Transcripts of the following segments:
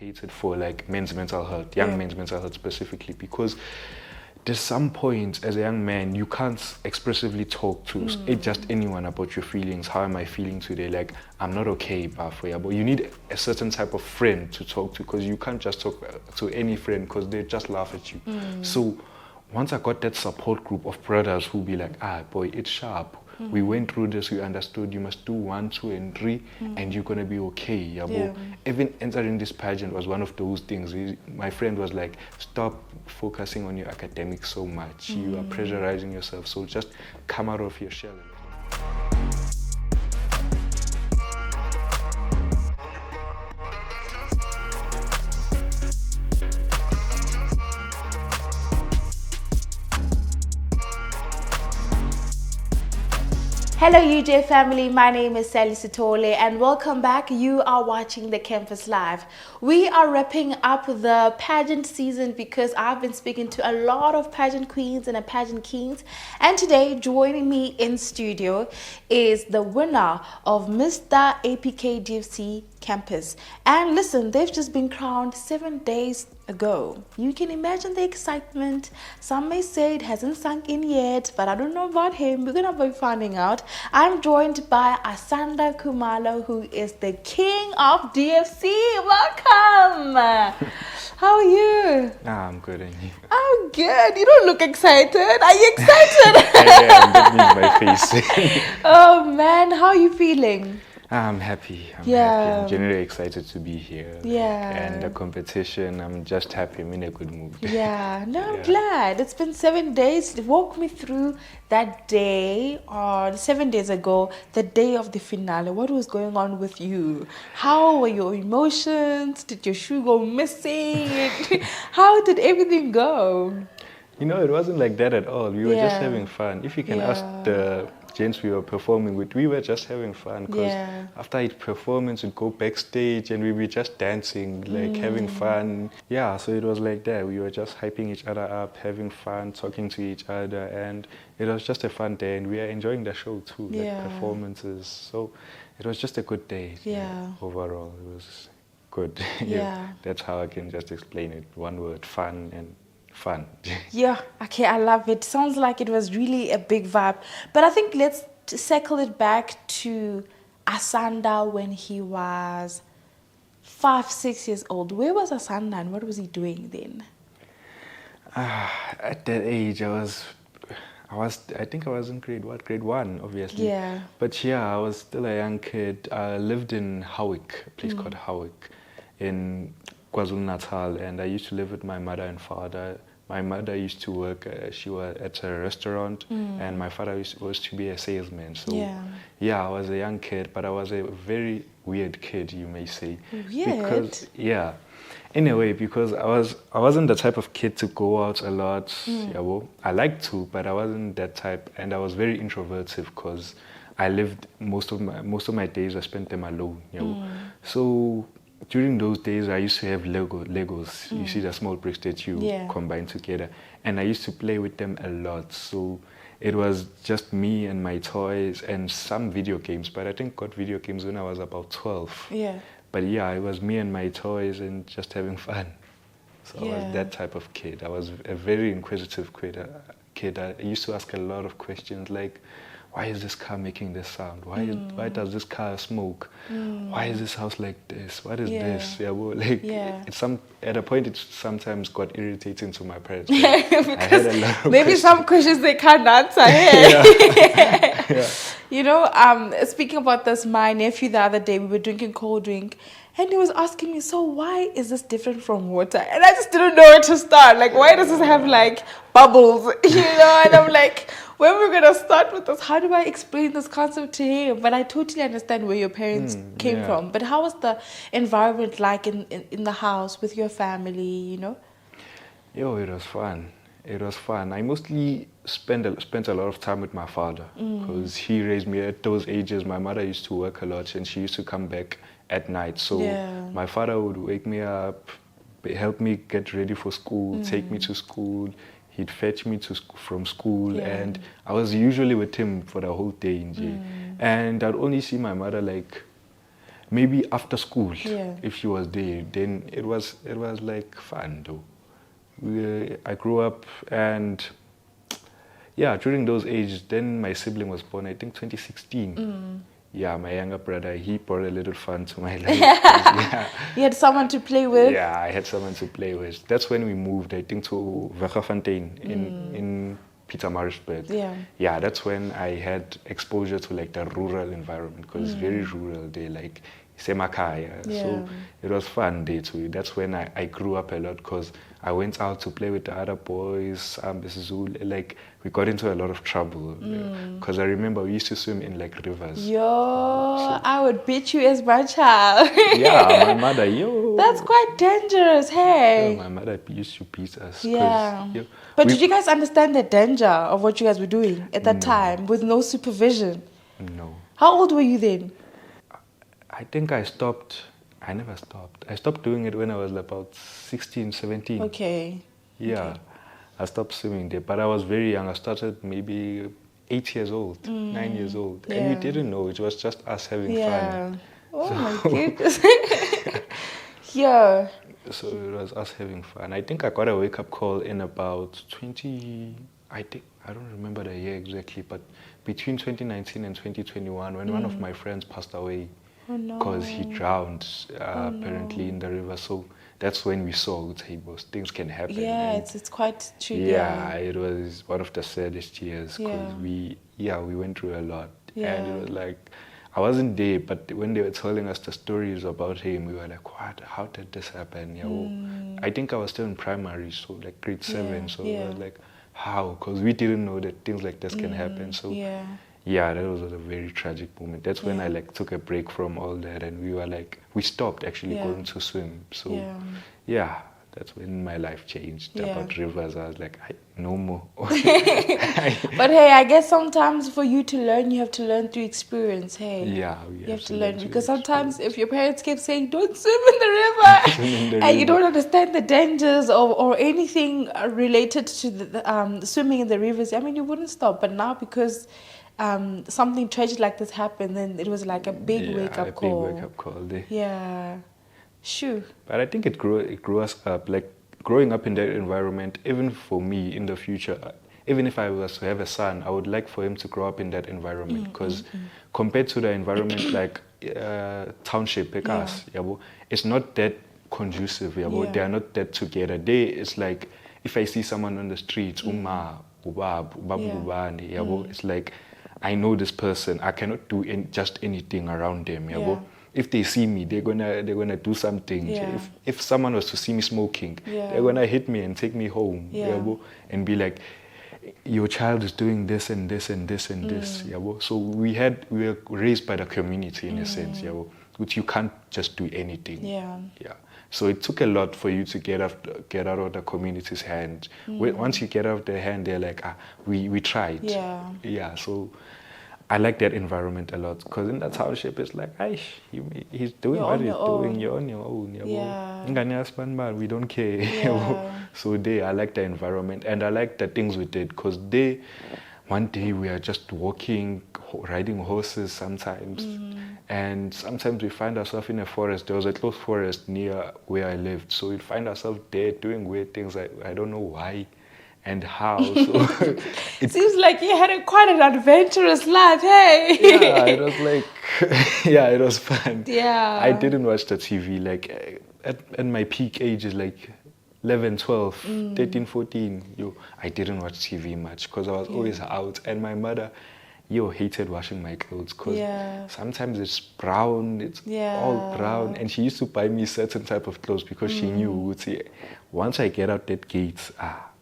advocated for like men's mental health, young men's mental health specifically, because there's some points as a young man you can't expressively talk to just anyone about your feelings. How am I feeling today? Like, I'm not okay, but you need a certain type of friend to talk to, because you can't just talk to any friend because they just laugh at you. So once I got that support group of brothers who be like, boy, it's sharp. We went through this, we understood, you must do 1, 2, and 3, and you're gonna be okay. Even entering this pageant was one of those things. My friend was like, stop focusing on your academics so much. You are pressurizing yourself, so just come out of your shell. Hello UJ family, my name is Sithole and welcome back. You are watching the Campus Live. We are wrapping up the pageant season because I've been speaking to a lot of pageant queens and pageant kings, and today joining me in studio is the winner of Mr APK DFC Campus. And listen, they've just been crowned 7 days ago. You can imagine the excitement. Some may say it hasn't sunk in yet, but I don't know about him. We're gonna be finding out. I'm joined by Asanda Khumalo, who is the king of DFC. Welcome. How are you? I'm good, and you? I'm good. You don't look excited. Are you excited? Yeah, that means my face. Oh man, how are you feeling? I'm happy. I'm happy. I'm genuinely excited to be here. And the competition, I'm just happy. I'm in a good mood. I'm glad. It's been 7 days. Walk me through that day, or 7 days ago, the day of the finale. What was going on with you? How were your emotions? Did your shoe go missing? How did everything go? You know, it wasn't like that at all. We were just having fun. If you can ask the gents we were performing with, we were just having fun, because after each performance we'd go backstage and we'd be just dancing, like having fun. So it was like that. We were just hyping each other up, having fun, talking to each other, and it was just a fun day, and we are enjoying the show too, like performances. So it was just a good day. Overall it was good. That's how I can just explain it. One word: fun. And fun. Okay, I love it. Sounds like it was really a big vibe. But I think let's circle it back to Asanda when he was 5, 6 years old. Where was Asanda and what was he doing then? At that age, I think I was in grade 1, obviously. But I was still a young kid. I lived in Howick, a place called Howick in KwaZulu-Natal, and I used to live with my mother and father. My mother used to work, she was at a restaurant, and my father was to be a salesman. So I was a young kid, but I was a very weird kid, you may say. Weird? Because I wasn't the type of kid to go out a lot. I liked to, but I wasn't that type, and I was very introverted because I lived most of my days I spent them alone. So during those days, I used to have Legos. You see the small bricks that you combine together. And I used to play with them a lot. So it was just me and my toys and some video games. But I think I got video games when I was about 12. But it was me and my toys and just having fun. So I was that type of kid. I was a very inquisitive kid. I used to ask a lot of questions like, why is this car making this sound? Why does this car smoke? Why is this house like this? What is this? At a point it sometimes got irritating to my parents. I had a lot of maybe some questions they can't answer. You know, speaking about this, my nephew the other day, we were drinking cold drink, and he was asking me, so why is this different from water? And I just didn't know where to start. Like, why does this have like bubbles? And I'm like, when we're going to start with this, how do I explain this concept to him? But I totally understand where your parents came from. But how was the environment like in the house with your family, It was fun. It was fun. I mostly spent a lot of time with my father because he raised me at those ages. My mother used to work a lot and she used to come back at night. So my father would wake me up, help me get ready for school, take me to school. He'd fetch me from school, and I was usually with him for the whole day. And I'd only see my mother like maybe after school, Yeah. if she was there, then it was like fun though. I grew up, and yeah, during those ages, then my sibling was born, I think 2016. Yeah, my younger brother, he brought a little fun to my life. Yeah, You had someone to play with. yeah, I had someone to play with. That's when we moved, I think, to Vergafontein in Pietermaritzburg. Yeah. Yeah, that's when I had exposure to like the rural environment, because it's very rural there, like Semakaya. Yeah. So it was fun there too. That's when I grew up a lot, because I went out to play with the other boys. Like we got into a lot of trouble, because I remember we used to swim in like rivers. Yo, I would beat you as my child. Yeah, my mother, yo. That's quite dangerous, hey. Yeah, my mother used to beat us. 'cause, Yeah. yo, But we- did you guys understand the danger of what you guys were doing at that time with no supervision? No. How old were you then? I think I never stopped. I stopped doing it when I was about 16, 17. Okay. Yeah. Okay. I stopped swimming there, but I was very young. I started maybe 8 years old, 9 years old. And we Yeah. didn't know. It was just us having Yeah. fun. Oh my goodness. Yeah. So it was us having fun. I think I got a wake-up call in about 20, I don't remember the year exactly, but between 2019 and 2021, when one of my friends passed away, Oh no. because he drowned apparently in the river. So that's when we saw tables, things can happen. Yeah, And it's quite true. yeah, it was one of the saddest years, because Yeah. we went through a lot. Yeah. And it was like, I wasn't there, but when they were telling us the stories about him, we were like, what? How did this happen? Yeah, well, I think I was still in primary, so like grade 7. So yeah. I was like, how? Because we didn't know that things like this can happen. So yeah, that was a very tragic moment. That's when I like took a break from all that, and we were like, we stopped actually going to swim. So yeah, that's when my life changed about rivers. I was like, no more. But hey, I guess sometimes for you to learn, you have to learn through experience. Hey, Yeah, you have to learn, because sometimes if your parents keep saying don't swim in the river, and you don't understand the dangers or anything related to the swimming in the rivers, I mean, you wouldn't stop. But now, because something tragic like this happened, then it was like a big wake-up call. Big wake-up call there. Yeah, sure. But I think it grew us up. Like growing up in that environment, even for me in the future, even if I was to have a son, I would like for him to grow up in that environment, because compared to the environment like township, it's not that conducive. They are not that together. It's like, if I see someone on the streets, it's like, I know this person. I cannot do just anything around them. If they see me, they're gonna do something. If someone was to see me smoking, they're gonna hit me and take me home. And be like, your child is doing this and this and this and this. So we were raised by the community in a sense. Which you can't just do anything. So it took a lot for you to get out of the community's hand. Once you get out of their hand, they're like, we tried. So I like that environment a lot, because in that township, it's like, he's doing what he's doing. You're on your own. We don't care. So I like the environment, and I like the things we did, because one day we are just walking, riding horses sometimes, and sometimes we find ourselves in a forest. There was a close forest near where I lived, so we find ourselves there doing weird things. I don't know why and how. So it seems like you had quite an adventurous life, hey? Yeah, it was like, it was fun. Yeah. I didn't watch the TV, like at my peak ages, like 11, 12, 13, 14, I didn't watch TV much, because I was always out, and my mother, hated washing my clothes, because sometimes it's brown, it's all brown, and she used to buy me certain type of clothes, because she knew, once I get out that gate,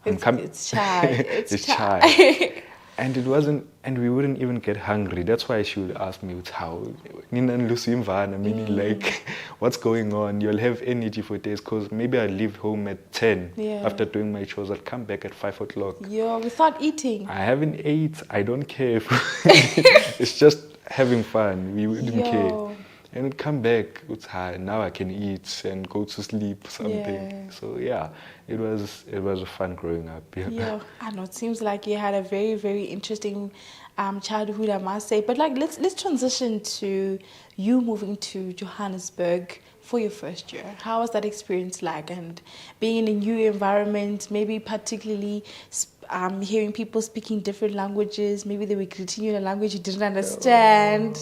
it's chai. It's chai. And it wasn't, and we wouldn't even get hungry. That's why she would ask me, how, meaning like, what's going on? You'll have energy for days, because maybe I'd leave home at 10 after doing my chores. I'd come back at 5 o'clock. Without eating. I haven't ate. I don't care. It's just having fun. We wouldn't care. and come back, it's hard. Now I can eat and go to sleep, something. Yeah. So yeah, it was a fun growing up. Yeah, I know. It seems like you had a very, very interesting childhood, I must say. But like, let's transition to you moving to Johannesburg for your first year. How was that experience like? And being in a new environment, maybe particularly hearing people speaking different languages. Maybe they were greeting you in a language you didn't understand.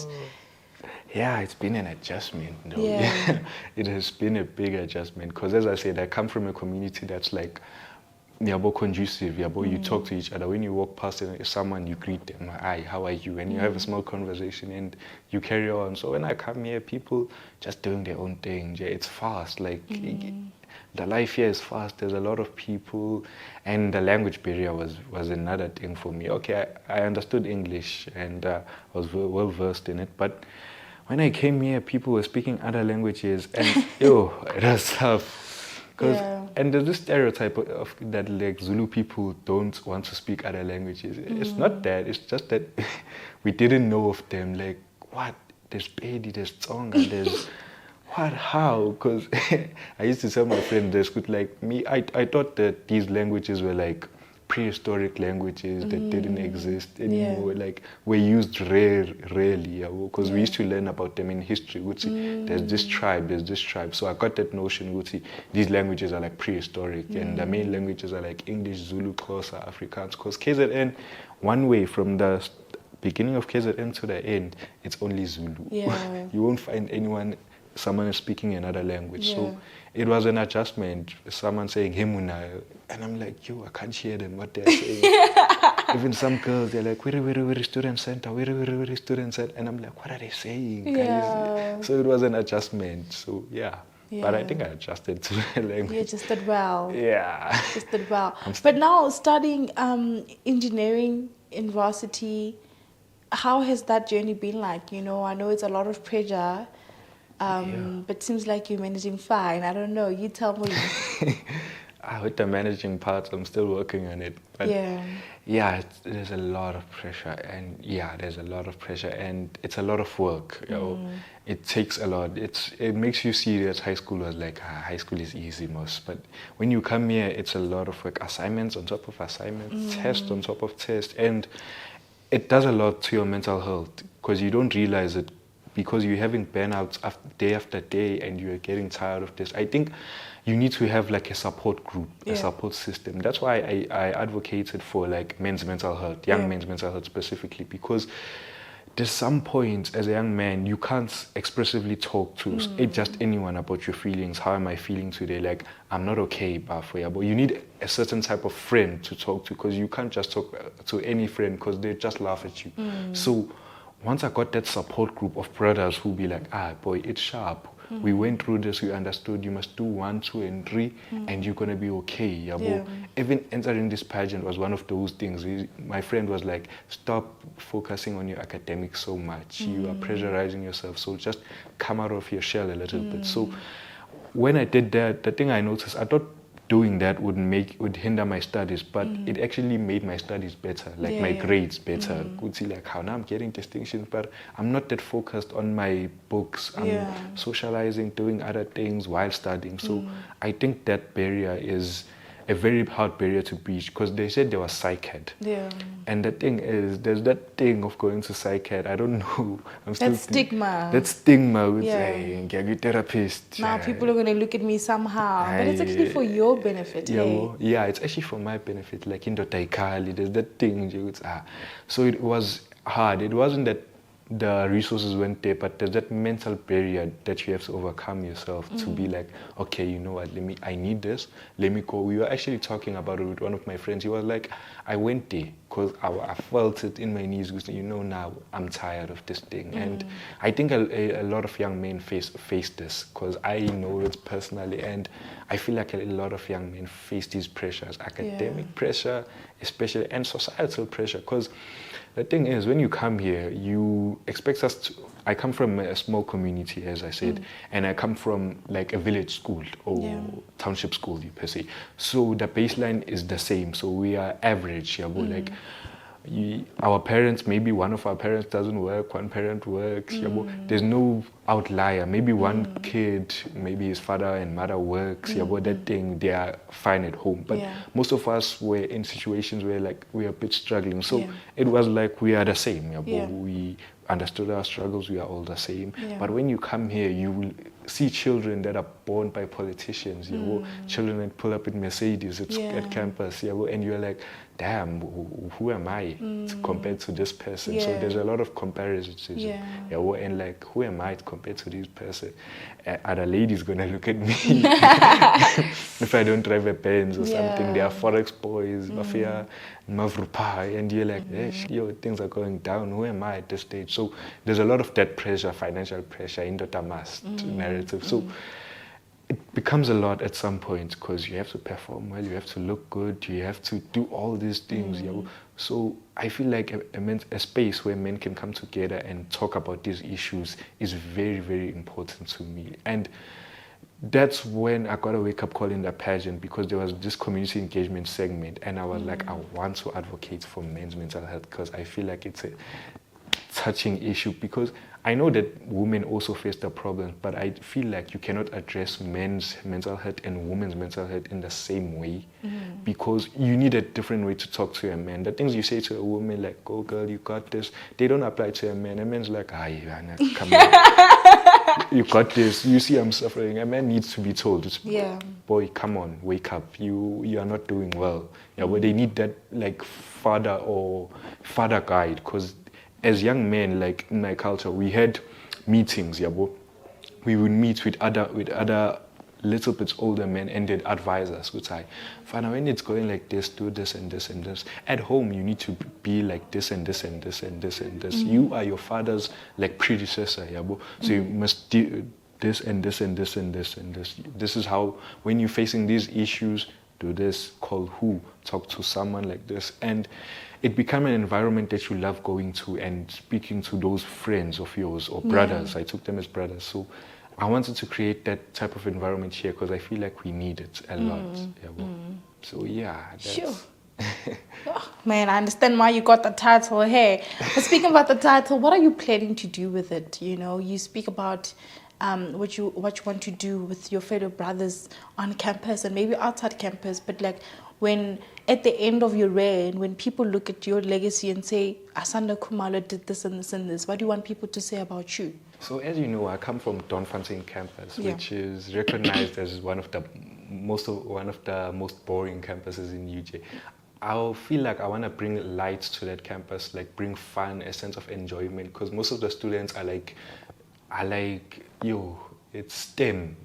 Yeah, it's been an adjustment. No? Yeah. It has been a big adjustment because, as I said, I come from a community that's like, yabo conducive, yabo, you talk to each other. When you walk past someone, you greet them, hi, how are you? And you have a small conversation and you carry on. So when I come here, people just doing their own thing. Yeah, it's fast. Like, the life here is fast. There's a lot of people. And the language barrier was another thing for me. Okay, I understood English and was well versed in it. But when I came here, people were speaking other languages. And, it was tough. And there's this stereotype of that like Zulu people don't want to speak other languages. It's not that. It's just that we didn't know of them. Like, what? There's Pedi, there's Tsonga, there's what? How? Because I used to tell my friend this, like me, I thought that these languages were like prehistoric languages that didn't exist anymore, like were used rarely, because we used to learn about them in history. There's this tribe, so I got that notion, these languages are like prehistoric, and the main languages are like English, Zulu, Xhosa, Afrikaans, because KZN, one way from the beginning of KZN to the end, it's only Zulu. You won't find someone is speaking another language. So it was an adjustment. Someone saying Hemuna, and I'm like, I can't hear them what they're saying. Even some girls, they're like, we're student center, we're student center, and I'm like, what are they saying? So it was an adjustment. So but I think I adjusted to the language. You adjusted well. Yeah. Adjusted well. But now studying engineering in varsity, how has that journey been like? I know it's a lot of pressure. But seems like you're managing fine. I don't know. You tell me. With the managing part, I'm still working on it. But there's a lot of pressure, and there's a lot of pressure, and it's a lot of work. It takes a lot. It makes you see that high school was like high school is easy most, but when you come here, it's a lot of work. Assignments on top of assignments, tests on top of tests, and it does a lot to your mental health because you don't realize it. Because you're having burnouts day after day and you're getting tired of this. I think you need to have like a support group, a support system. That's why I advocated for like men's mental health, young men's mental health specifically, because there's some points as a young man you can't expressively talk to just anyone about your feelings. How am I feeling today? Like, I'm not okay, but you need a certain type of friend to talk to, because you can't just talk to any friend because they just laugh at you. So once I got that support group of brothers who be like, boy, it's sharp. We went through this, we understood, you must do 1, 2, and 3, and you're going to be okay. Even entering this pageant was one of those things. My friend was like, stop focusing on your academics so much. You are pressurizing yourself, so just come out of your shell a little bit. So when I did that, the thing I noticed, I thought doing that would hinder my studies, but it actually made my studies better, like my grades better. Could see like how now I'm getting distinctions, but I'm not that focused on my books. I'm socializing, doing other things while studying. So I think that barrier is a very hard barrier to breach, because they said there was psych ed. And the thing is, there's that thing of going to psych ed. I don't know. That stigma. That stigma with saying, you're a therapist. Now people are going to look at me somehow. But it's actually for your benefit. It's actually for my benefit. Like in the Taikali, there's that thing. So it was hard. It wasn't that the resources weren't there, but there's that mental barrier that you have to overcome yourself to be like, okay, you know what, I need this, let me go. We were actually talking about it with one of my friends. He was like, I went there because I felt it in my knees, because now I'm tired of this thing. And I think a lot of young men face this, because I know it personally, and I feel like a lot of young men face these pressures, academic pressure especially, and societal pressure, because the thing is, when you come here, you expect us to... I come from a small community, as I said, and I come from like a village school or township school, per se. So the baseline is the same. So we are average, like our parents, maybe one of our parents doesn't work, one parent works. There's no outlier. Maybe one kid, maybe his father and mother works. That thing, they are fine at home. But most of us were in situations where like we are a bit struggling. So it was like we are the same. We understood our struggles. We are all the same. But when you come here, you will see children that are born by politicians. Children that pull up in Mercedes at campus. And you're like, damn, who am I compared to this person? So there's a lot of comparisons. And like, who am I compared to this person? Are the ladies gonna look at me if I don't drive a Benz or something? They are forex boys, mafia, mavrupai, and you're like, yo, things are going down. Who am I at this stage? So there's a lot of that pressure, financial pressure, in the Tamas narrative. So it becomes a lot at some point because you have to perform well, you have to look good, you have to do all these things. So I feel like a space where men can come together and talk about these issues is very, very important to me. And that's when I got a wake-up call in the pageant, because there was this community engagement segment, and I was like, I want to advocate for men's mental health because I feel like it's a touching issue, because I know that women also face the problems, but I feel like you cannot address men's mental health and women's mental health in the same way, because you need a different way to talk to a man. The things you say to a woman, like, "Oh girl, you got this," they don't apply to a man. A man's like, "Aye, come on, you got this. You see I'm suffering." A man needs to be told, "Boy, come on, wake up. You are not doing well." But they need that like father guide, because as young men, like in my culture, we had meetings, we would meet with other little bit older men, and they'd advise us, would say, "Father, when it's going like this, do this and this and this. At home, you need to be like this and this and this and this and this. You are your father's like predecessor, so you must do this and this and this and this and this. This is how, when you're facing these issues, do this, call who, talk to someone like this." And it became an environment that you love going to and speaking to those friends of yours or brothers. I took them as brothers. So I wanted to create that type of environment here because I feel like we need it a lot. So that's... Sure. Oh, man, I understand why you got the title. Hey, but speaking about the title, what are you planning to do with it? You speak about what you want to do with your fellow brothers on campus and maybe outside campus, but like when at the end of your reign, when people look at your legacy and say, Asanda Khumalo did this and this and this, what do you want people to say about you? So as you know, I come from Donfontein campus, which is recognized as one of the most boring campuses in UJ. I feel like I want to bring light to that campus, like bring fun, a sense of enjoyment, because most of the students are like, it's STEM.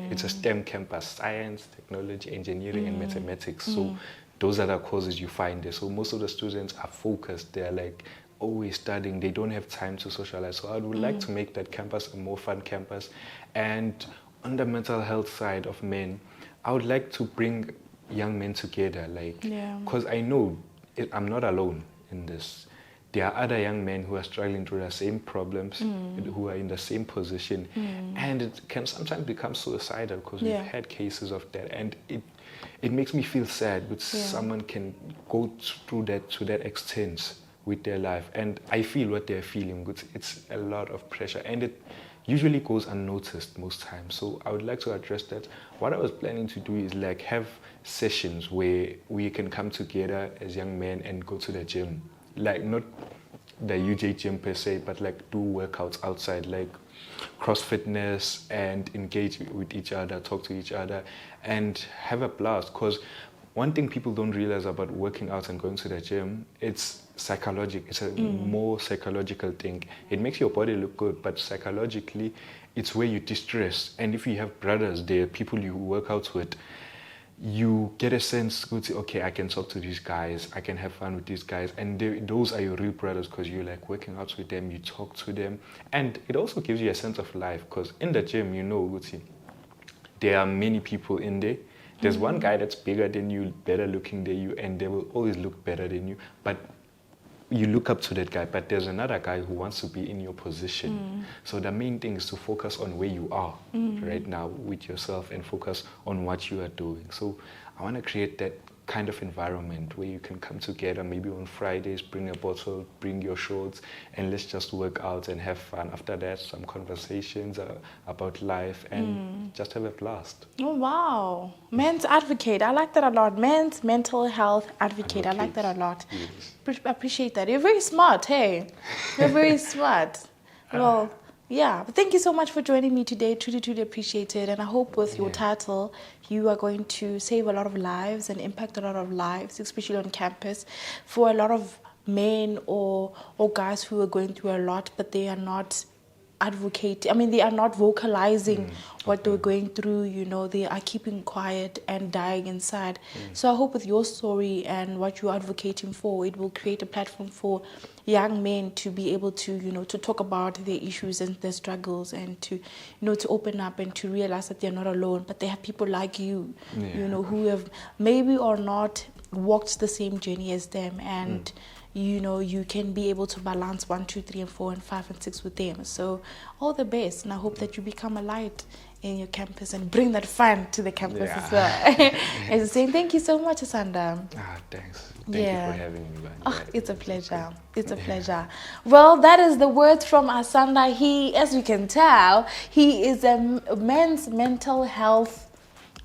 It's a STEM campus: science, technology, engineering, and mathematics. So those are the courses you find there. So most of the students are focused. They're like always studying. They don't have time to socialize. So I would like to make that campus a more fun campus. And on the mental health side of men, I would like to bring young men together, because I know I'm not alone in this. There are other young men who are struggling through the same problems, who are in the same position, and it can sometimes become suicidal, because we've had cases of that, and it makes me feel sad that someone can go through that to that extent with their life, and I feel what they're feeling. It's a lot of pressure, and it usually goes unnoticed most times. So I would like to address that. What I was planning to do is like have sessions where we can come together as young men and go to the gym. Like not the UJ gym per se, but like do workouts outside, like cross fitness, and engage with each other, talk to each other, and have a blast. Because one thing people don't realize about working out and going to the gym, it's psychological. It's a more psychological thing. It makes your body look good, but psychologically, it's where you distress. And if you have brothers there, people you work out with, you get a sense, okay, I can talk to these guys, I can have fun with these guys, and those are your real brothers, because you like working out with them, you talk to them, and it also gives you a sense of life, because in the gym, there are many people in there. There's one guy that's bigger than you, better looking than you, and they will always look better than you, but you look up to that guy, but there's another guy who wants to be in your position. So the main thing is to focus on where you are right now with yourself and focus on what you are doing. So I want to create that kind of environment where you can come together, maybe on Fridays, bring a bottle, bring your shorts, and let's just work out and have fun. After that, some conversations about life, and just have a blast. Oh, wow. Men's advocate. I like that a lot. Men's mental health advocate. I like that a lot. Yes. I appreciate that. You're very smart, hey. You're very smart. Well, yeah. But thank you so much for joining me today. Truly, truly appreciate it. And I hope with your title, you are going to save a lot of lives and impact a lot of lives, especially on campus, for a lot of men or guys who are going through a lot, but they are not advocating. I mean, they are not vocalizing what they're going through. You know, they are keeping quiet and dying inside. So I hope with your story and what you're advocating for, it will create a platform for young men to be able to, you know, to talk about their issues and their struggles, and to, you know, to open up and to realize that they're not alone, but they have people like you, you know, who have maybe or not walked the same journey as them, and you know, you can be able to balance 1, 2, 3, and 4, and 5, and 6 with them. So all the best, and I hope that you become a light in your campus and bring that fun to the campus as well. And saying thank you so much, Asanda. Thanks. Thank you for having me. It's a pleasure. It's a pleasure. Well, that is the words from Asanda. He, as you can tell, he is a men's mental health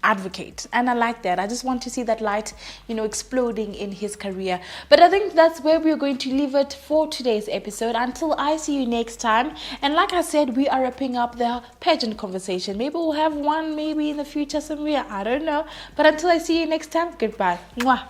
advocate, and I like that. I just want to see that light, you know, exploding in his career. But I think that's where we're going to leave it for today's episode. Until I see you next time. And like I said, we are wrapping up the pageant conversation. Maybe we'll have one maybe in the future somewhere, I don't know. But until I see you next time, goodbye. Mwah.